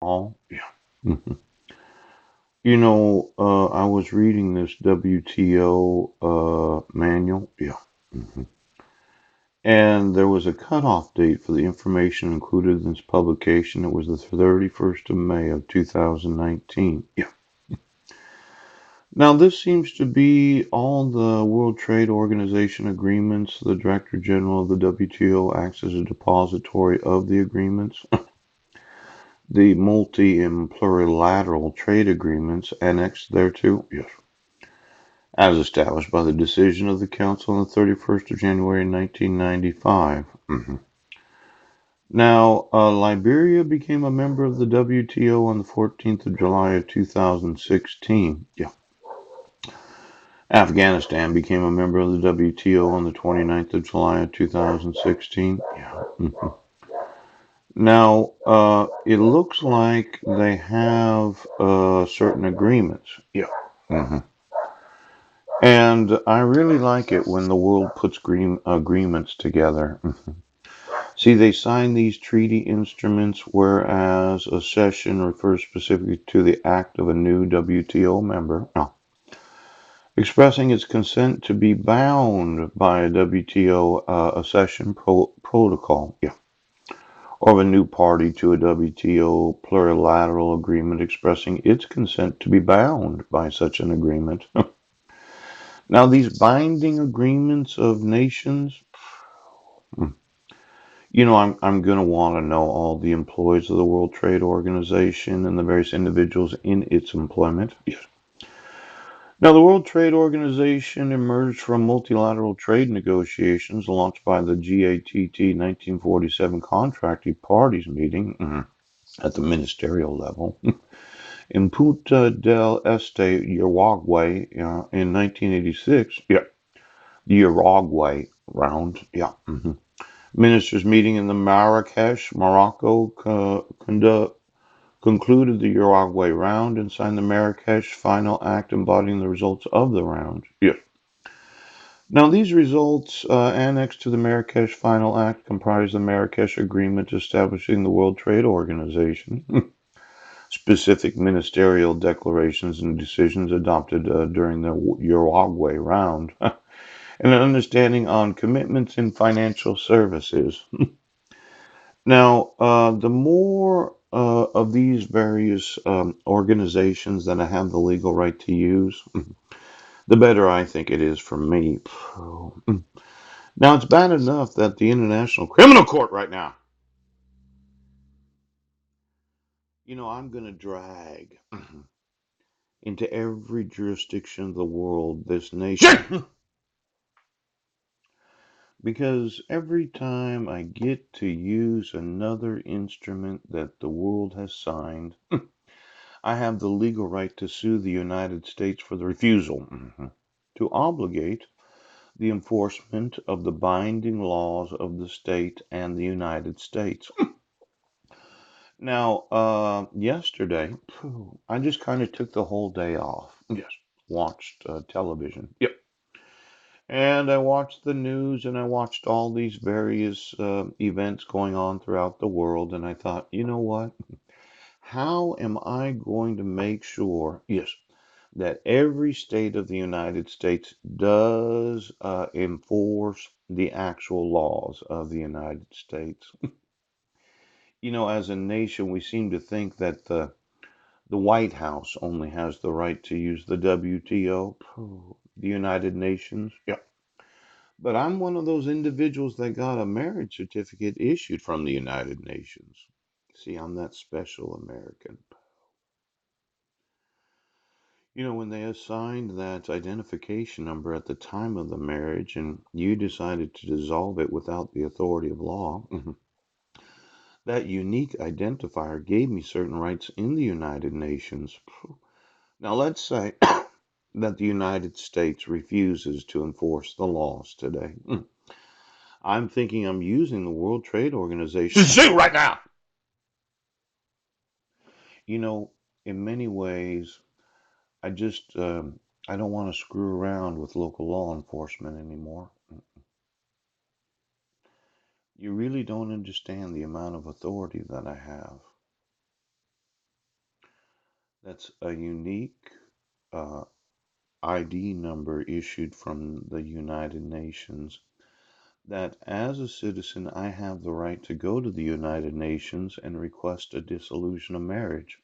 All. Yeah. Mhm. I was reading this WTO manual. Yeah. Mhm. And there was a cutoff date for the information included in this publication. It was the 31st of May of 2019. Yeah. Now, this seems to be all the World Trade Organization agreements. The Director General of the WTO acts as a depository of the agreements. The multi and plurilateral trade agreements annexed thereto, yes, as established by the decision of the Council on the 31st of January 1995. Now, Liberia became a member of the WTO on the 14th of July of 2016. Yeah. Afghanistan became a member of the WTO on the 29th of July of 2016. Yeah. Now, it looks like they have certain agreements. Yeah. hmm And I really like it when the world puts agreements together. See, they sign these treaty instruments, whereas a session refers specifically to the act of a new WTO member, expressing its consent to be bound by a WTO accession protocol. Yeah. Or a new party to a WTO plurilateral agreement expressing its consent to be bound by such an agreement. Now, these binding agreements of nations, I'm going to want to know all the employees of the World Trade Organization and the various individuals in its employment. Yes. Now, the World Trade Organization emerged from multilateral trade negotiations launched by the GATT 1947 Contracting Parties meeting at the ministerial level in Punta del Este, Uruguay, in 1986. Yeah, the Uruguay round. Yeah. Ministers meeting in the Marrakesh, Morocco, concluded the Uruguay round and signed the Marrakesh Final Act embodying the results of the round. Yes. Now, these results annexed to the Marrakesh Final Act comprise the Marrakesh Agreement establishing the World Trade Organization, specific ministerial declarations and decisions adopted during the Uruguay round, and an understanding on commitments in financial services. Now, the more of these various organizations that I have the legal right to use, the better I think it is for me. Now, it's bad enough that the International Criminal Court right now, I'm going to drag into every jurisdiction of the world this nation. Because every time I get to use another instrument that the world has signed, I have the legal right to sue the United States for the refusal to obligate the enforcement of the binding laws of the state and the United States. Now, yesterday, I just kind of took the whole day off. Yes. Watched television. Yep. And I watched the news and I watched all these various events going on throughout the world. And I thought, you know what? How am I going to make sure, yes, that every state of the United States does enforce the actual laws of the United States? As a nation, we seem to think that the White House only has the right to use the WTO, the United Nations. Yeah. But I'm one of those individuals that got a marriage certificate issued from the United Nations. See, I'm that special American. When they assigned that identification number at the time of the marriage and you decided to dissolve it without the authority of law, that unique identifier gave me certain rights in the United Nations. Now, let's say that the United States refuses to enforce the laws today. I'm thinking I'm using the World Trade Organization to sue right now. You know, in many ways, I just I don't want to screw around with local law enforcement anymore. You really don't understand the amount of authority that I have. That's a unique uh, ID number issued from the United Nations. That as a citizen, I have the right to go to the United Nations and request a dissolution of marriage.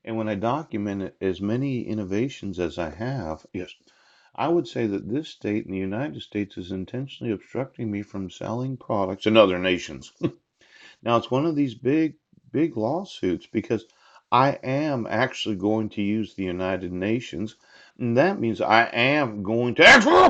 And when I document as many innovations as I have, yes, I would say that this state in the United States is intentionally obstructing me from selling products in other nations. Now, it's one of these big lawsuits because I am actually going to use the United Nations. And that means I am going to actually